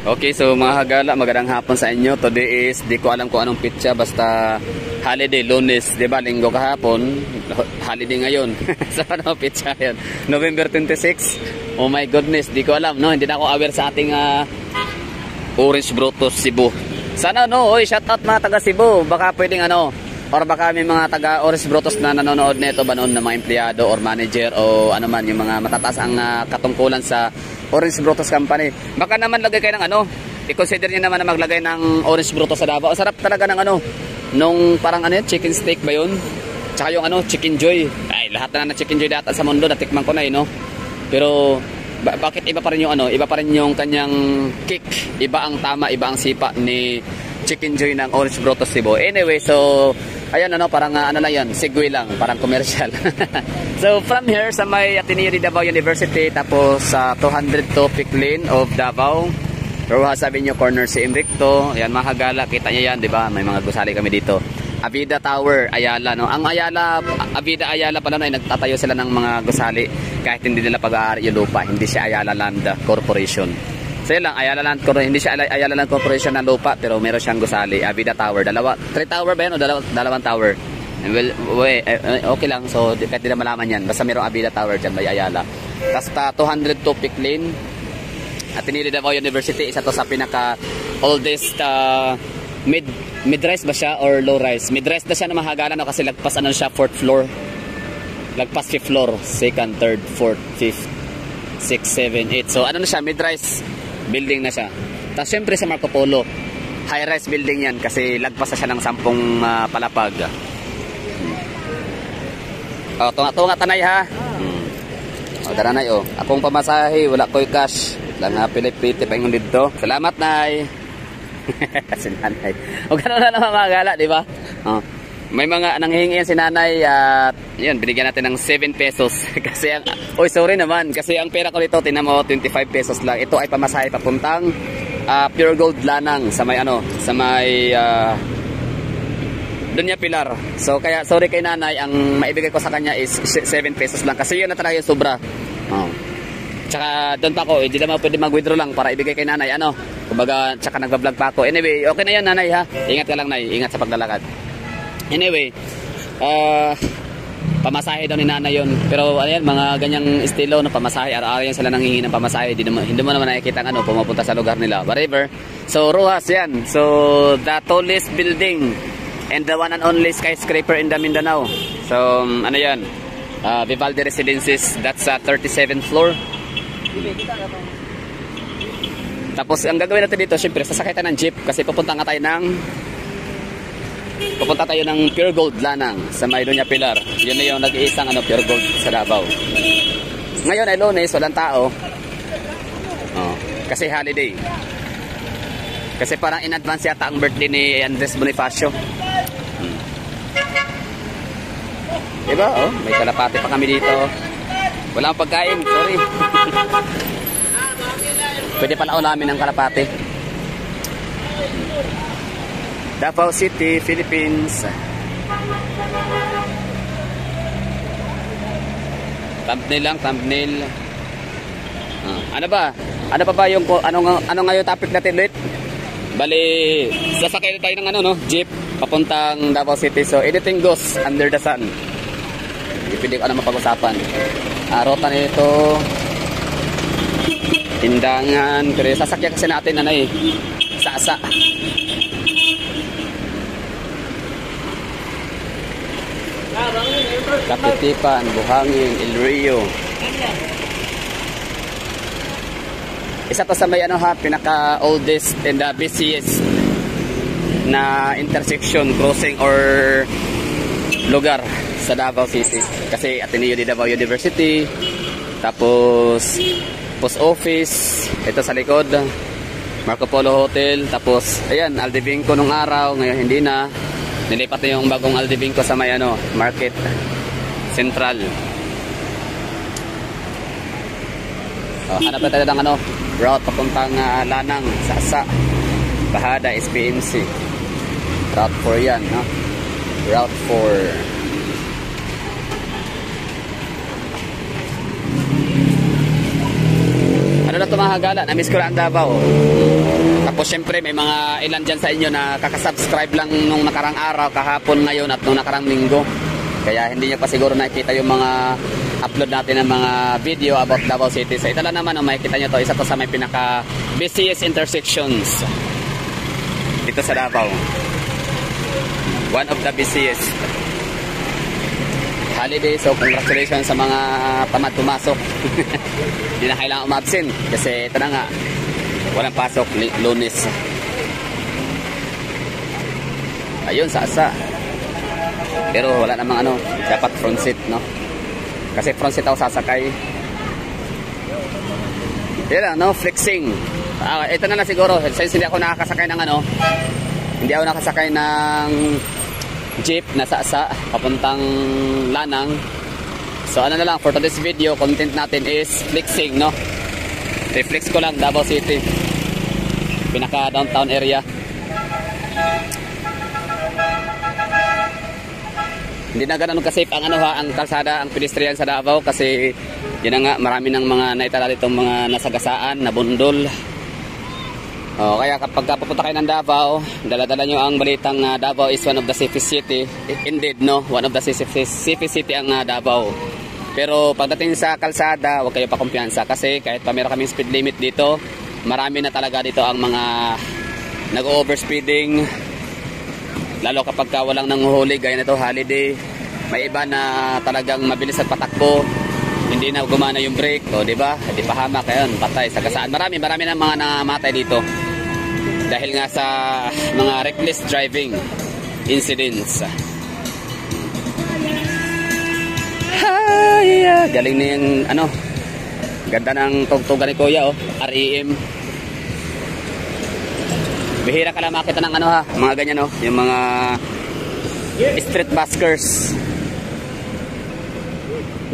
Okay, so mga hagala, magandang hapon sa inyo. Today is, di ko alam kung anong pitsa, basta holiday, Lunes, di ba? Linggo kahapon, holiday ngayon. So ano pitsa yan? November 26. Oh my goodness, di ko alam, no? Hindi na ako aware sa ating Orange Brutus Cebu. Sana, no? Oy, shout out mga taga Cebu. Baka pwedeng ano, or baka may mga taga Orange Brutus na nanonood nito ba noon na mga empleyado or manager o ano man, yung mga matataas ang katungkulan sa Orange Brutus Company. Baka naman lagay kayo ng ano, i-consider niyo naman na maglagay ng Orange Brutus sa Davao. Sarap talaga ng ano, nung parang ano yun, chicken steak ba yun? Tsaka yung ano, chicken joy. Ay, lahat na chicken joy data sa mundo, natikman ko na no? Pero, bakit iba pa rin yung ano, iba pa rin yung kanyang kick. Iba ang tama, iba ang sipa ni chicken joy ng Orange Brutus Cebu. Anyway, so ayan ano, parang ano lang yan, segue lang, parang commercial. So from here sa may Ateneo de Davao University, tapos sa 202 Pick Lane of Davao, Rojas Avenue corner si Imricto. Ayan mga hagala, kita niyo yan, di ba? May mga gusali kami dito. Avida Tower, Ayala, no? Ang Ayala, Avida Ayala pala na, nagtatayo sila ng mga gusali kahit hindi nila pag-aari yung lupa, hindi siya Ayala Land Corporation. So yun lang, Ayala Land Corporation, hindi siya Ayala Land Corporation na lupa, pero meron siyang gusali, Avida Tower. 3 tower ba yan o dalawang tower? Well, okay lang, so kahit di na malaman yan, basta merong Avida Tower dyan, may Ayala. Tapos 202 Pick Lane, Ateneo de Davao University, isa to sa pinaka oldest mid-rise ba siya or low-rise? Mid-rise na siya na mahagala, no? Kasi lagpas ano siya, 4th floor. Lagpas 5th floor, 2nd, 3rd, 4th, 5th, 6th, 7th, 8th. So ano na siya, mid-rise building na siya. Tapos syempre sa Marco Polo, high-rise building yan kasi lagpas na siya ng 10 palapag. Oh, tunga tanay ha. Oh, dara nay oh. Akong pamasahe, wala ko'y cash. Lang pilit-pilit pa yung dito. Salamat nay. Si nanay. O gano'n na naman mga gala, di ba? Oh. May mga nanghihingi si nanay at yun, binigyan natin ng 7 pesos. Kasi ang, oy sorry naman, kasi ang pera ko dito, tinan mo, 25 pesos lang. Ito ay pamasahe papuntang Pure Gold Lanang sa may ano, sa may Doña Pilar. So kaya sorry kay nanay, ang maibigay ko sa kanya is 7 pesos lang. Kasi yun na talaga yung sobra. Oh. Tsaka doon pa ako, hindi naman pwede mag-withdraw lang para ibigay kay nanay. Ano? Kumbaga, tsaka nagbablog pa ako. Anyway, okay na yan nanay ha. Ingat ka lang nay, ingat sa paglalakad. Anyway, pamasahe daw ni nanay yun. Pero ayan, mga ganyang estilo na pamasahe, araw-araw yan sila nanghihingi ng pamasahe. Hindi mo naman nakikita ang ano, pumupunta sa lugar nila. Whatever. So, Rojas yan. So, the tallest building and the one and only skyscraper in the Mindanao. So, ano yan? Vivaldi Residences, that's 37th floor. Tapos ang gagawin natin dito, syempre sasakay tayo ng jeep kasi pupunta tayo ng Pure Gold Lanang sa may Doña Pilar. Yun na yung nag-iisang ano, Pure Gold sa Davao. Ngayon ay Lunes, walang tao. Oh, kasi holiday. Kasi parang in advance yata ang birthday ni Andres Bonifacio. Diba? Oh, may kalapati pa kami dito. Wala akong pagkain, sorry. Pwede pala ulamin ng kalapate. Davao City, Philippines. Thumbnail lang, thumbnail. Ano ba? Ano pa ba yung ano ngayon topic natin ulit? Bali, sasakay tayo ng ano no, jeep papuntang Davao City. So anything goes under the sun. Pwede ko na mapag-usapan. Rota nito tindangan, pero sasakyan kasi natin ano eh, Sasa. Kapitipan, Buhangin, El Rio. Isa to sa may ano ha, pinaka oldest and the busiest na intersection, crossing or lugar sa Davao City. Kasi Ateneo de Davao University, tapos post office, ito sa likod, Marco Polo Hotel, tapos ayan, Aldebinco nung araw, ngayon hindi na. Nilipat na yung bagong Aldebinco sa may ano, Market Central. Hanap na tayo ng ano, route papuntang Lanang, Sasa, Bahada, SPMC. Route 4 yan, no? Route 4. Ano Ano na ito mga hagala, na-miss ko lang ang Davao. Tapos syempre may mga ilan dyan sa inyo na kakasubscribe lang nung nakarang araw, kahapon, ngayon at nung nakarang linggo. Kaya hindi nyo pa siguro nakikita yung mga upload natin ng mga video about Davao City. So ito lang naman, makikita nyo to, isa to sa may pinaka busiest intersections dito sa Davao. One of the busiest. Holiday, so congratulations sa mga tamad pumasok. Hindi na kailangan umabsent kasi ito na nga, walang pasok, Lunes. Ayun, sa pero wala namang ano, dapat front seat, no? Kasi front seat ako sasakay. Yan lang, no? Flexing. Ito na lang siguro, since hindi ako nakakasakay ng ano, hindi ako nakasakay ng jeep na sa papuntang Lanang. So ano na lang, for today's video, content natin is flexing, no? Reflex ko lang, Davao City. Pinaka downtown area. Hindi na ganun ka-safe ang ano ha, ang kalsada, ang pedestrian sa Davao kasi yun na nga, marami ng mga naitala ditong mga nasagasaan, nabundol. Kaya kapag pupunta kayo ng Davao, dala-dala nyo ang balitang Davao is one of the safest city. Indeed, no? One of the safest city ang Davao. Pero pagdating sa kalsada, huwag kayo pakumpiyansa kasi kahit pa meron kaming speed limit dito, marami na talaga dito ang mga nag-overspeeding. Lalo kapag walang nanguhuli, gaya nito holiday, may iba na talagang mabilis at patakbo, hindi na gumana yung brake, di ba? Di pahamak, ayun, patay, sagasaan. Marami na mga namatay dito dahil nga sa mga reckless driving incidents. Hi, galing na yung ano, ganda ng tugtugan ni Kuya, REM. Bihira ka lang makita ng ano ha, mga ganyan yung mga street buskers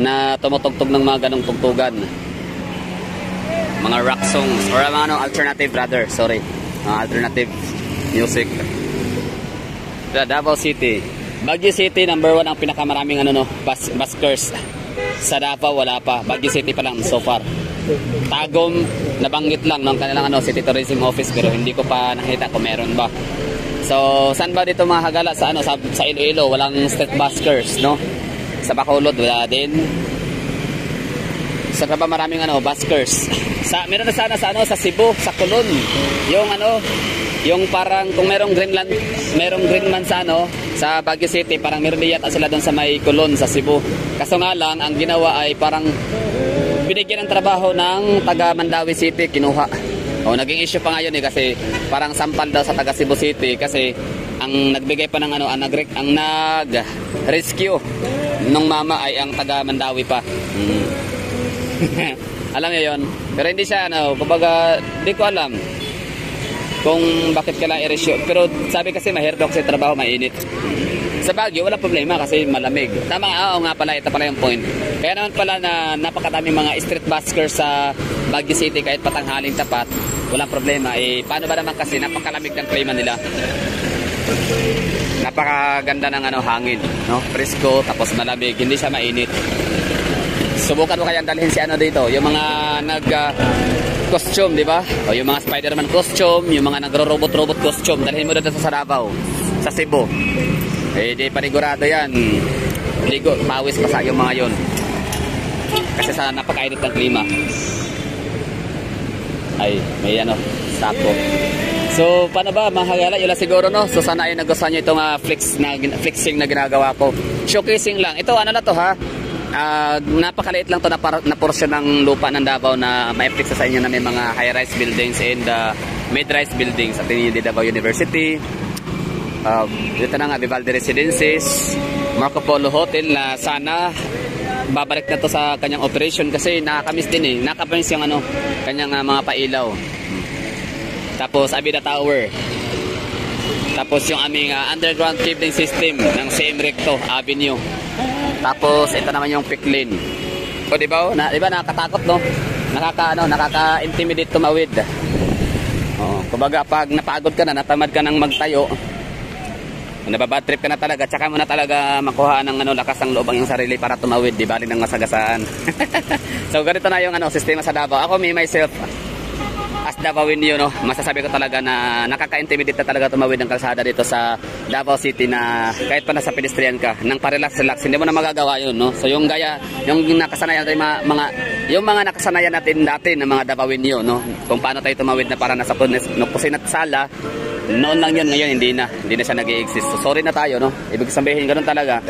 na tumutugtog ng mga ganong tugtugan. Mga rock songs or mga alternative rather, alternative music. Davao City. Baguio City, number 1 ang pinakamaraming buskers. Sa Davao wala pa. Baguio City pa lang so far. Tagum, nabanggit lang ng kanilang City Tourism Office pero hindi ko pa nakita kung meron ba. So, saan ba dito mga hagala? Sa Iloilo, walang street buskers, no? Sa Bacolod, wala din. Sa ba maraming buskers? Meron na sana sa Cebu, sa Colon. Yung parang kung merong Greenland sa Baguio City, parang meron din yata sila doon sa may Colon sa Cebu. Kaso nga lang, ang ginawa ay parang binigyan ng trabaho ng taga Mandawi City, kinuha. Naging issue pa ngayon kasi parang sampal daw sa taga Cebu City kasi ang nagbigay pa ng ang nag-rescue nung mama ay ang taga Mandawi pa. Alam niyo yon. Pero hindi siya kumbaga di ko alam kung bakit kailangan i-rescue. Pero sabi kasi mahirap kasi trabaho, mainit. Sa Baguio, wala problema kasi malamig. Tama, nga pala, ito pala yung point. Kaya naman pala na napakadaming mga street buskers sa Baguio City kahit patanghaling tapat, walang problema. Paano ba naman kasi napakalamig ng klima nila? Napakaganda ng hangin, no? Presko, tapos malamig, hindi siya mainit. Subukan mo kayang dalhin si dito, yung mga costume, di ba? O yung mga Spider-Man costume, yung mga nagro-robot costume, dalhin mo dito sa Davao, sa Cebu. Di panigurado yan. Ligo, pawis pa sa yung mga yon. Kasi sa napakainit ng klima. Ay, may sako. So, paano ba mga hagala? Yun lang siguro, no? So, sana ay nagustuhan nyo itong flexing na ginagawa ko. Showcasing lang. Ito, na to ha? Napakaliit lang to na portion ng lupa ng Davao na ma-flex sa inyo na may mga high-rise buildings and mid-rise buildings at the Davao University. Dito na nga, Vivaldi Residences, Marco Polo Hotel na sana babalik na to sa kanyang operation kasi nakakamiss din nakakamiss yung kanyang mga pailaw. Tapos Abida Tower. Tapos yung aming underground cabling system ng CM Recto Avenue. Tapos ito naman yung Picklin. O di ba nakakatakot, no? Nakaka-intimidate tumawid. Kumbaga pag napagod ka na, natamad ka nang magtayo, nababad trip ka na talaga, tsaka mo na talaga makuha ng lakas ng loob ang iyong sarili para tumawid, di bali ng masagasaan. So ganito na yung sistema sa Davao. Ako myself, as Davawin yun, no, masasabi ko talaga na nakaka-intimidate na talaga tumawid ng kalsada dito sa Davao City na kahit pa nasa pedestrian ka, nang parelax-relax, hindi mo na magagawa yun, no? So yung gaya, yung nakasanayan natin, yung mga nakasanayan natin dati ng mga Davawin yun, no? Kung paano tayo tumawid na para nasa kusina at sala, noon lang yun, ngayon hindi na siya nag-i-exist. So sorry na tayo, no? Ibig sabihin, ganun talaga.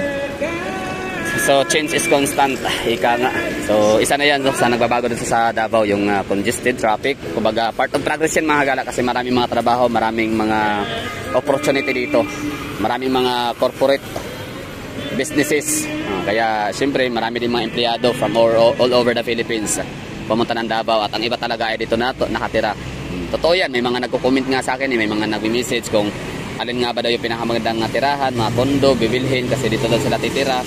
So change is constant, ika nga. So isa na yan, no, sa nagbabago dito sa Davao, yung congested traffic. Kumbaga part of progress yan mga gala, kasi maraming mga trabaho, maraming mga opportunity dito, maraming mga corporate businesses. Kaya siyempre marami din mga empleyado from all over the Philippines pumunta ng Davao, at ang iba talaga ay dito nakatira. Totoo yan, may mga nagko-comment nga sa akin, may mga nagme-message kung alin nga ba daw yung pinakamagandang tirahan, mga kondo, bibilhin kasi dito daw sila titira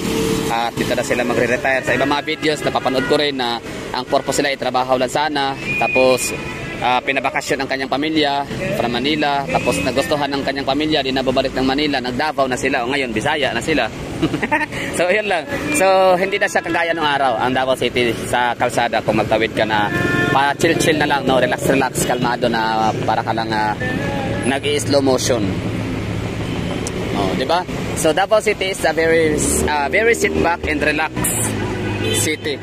at dito na sila magre-retire. Sa ibang mga videos napapanood ko rin na ang purpose nila ay trabaho lang sana, tapos pinabakasyon ang kanyang pamilya from Manila, tapos nagustuhan ng kanyang pamilya, di na babalik ng Manila, nag-Davao na sila, o ngayon Bisaya na sila. So yun lang. So hindi na siya kagaya nung araw ang Davao City sa kalsada. Kung magtawid ka na pa chill na lang, no, relax kalmado na para ka lang nag-i-slow motion. Oh, 'di ba? So Davao City is a very sit back and relax city.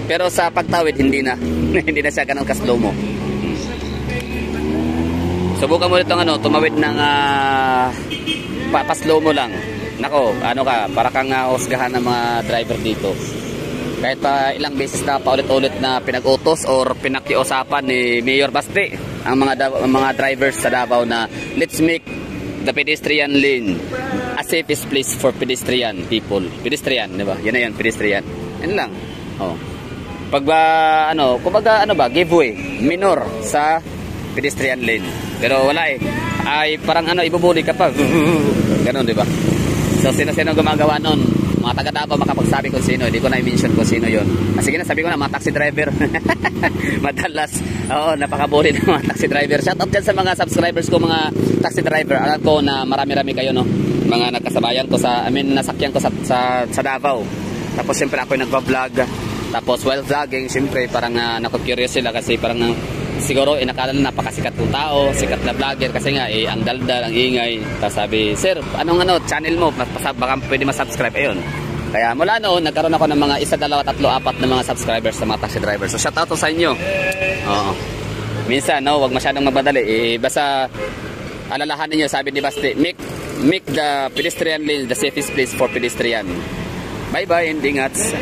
Pero sa pagtawid hindi na hindi na siya ganun ka-slow mo. Subukan mo nito tumawid ng pa-slow mo lang. Nako, para kang husgahan ng mga driver dito. Kahit pa ilang beses na paulit-ulit na pinag-utos or pinakiusapan ni Mayor Baste ang mga drivers sa Davao na let's make the pedestrian lane a safest place for pedestrian people. Pedestrian, di ba? Yan na yan, pedestrian. Yan lang. Oh. Pag kumbaga giveaway, minor sa pedestrian lane. Pero wala ay parang ibubuli ka pa. Ganun, di ba? So sino gumagawa nun? Mga taga-Davao makapagsabi kung sino. Hindi ko na-mention kung sino yun. Sige na, sabi ko na, mga taxi driver. Madalas, oo, napakabuli ng mga taxi driver. Shout out dyan sa mga subscribers ko, mga taxi driver. Alam ko na marami-rami kayo, no? Mga nagkasabayan ko nasakyan ko sa Davao. Tapos siyempre ako yung nagpa-vlog. Tapos while vlogging, siyempre parang naku-curious sila kasi parang siguro nakala na napakasikat ng tao, sikat na vlogger kasi nga ang daldal, ang ingay. Tapos sabi, sir, anong channel mo? Baka pwede ma-subscribe. Ayun. Kaya mula noon, nagkaroon ako ng mga 1, 2, 3, 4 na mga subscribers sa mga taxi drivers. So shout out to sa inyo. Oo. Minsan, wag masyadong magbadali. Basta alalahanin niyo, sabi ni Baste, make the pedestrian lane the safest place for pedestrian. Bye-bye, and ingats.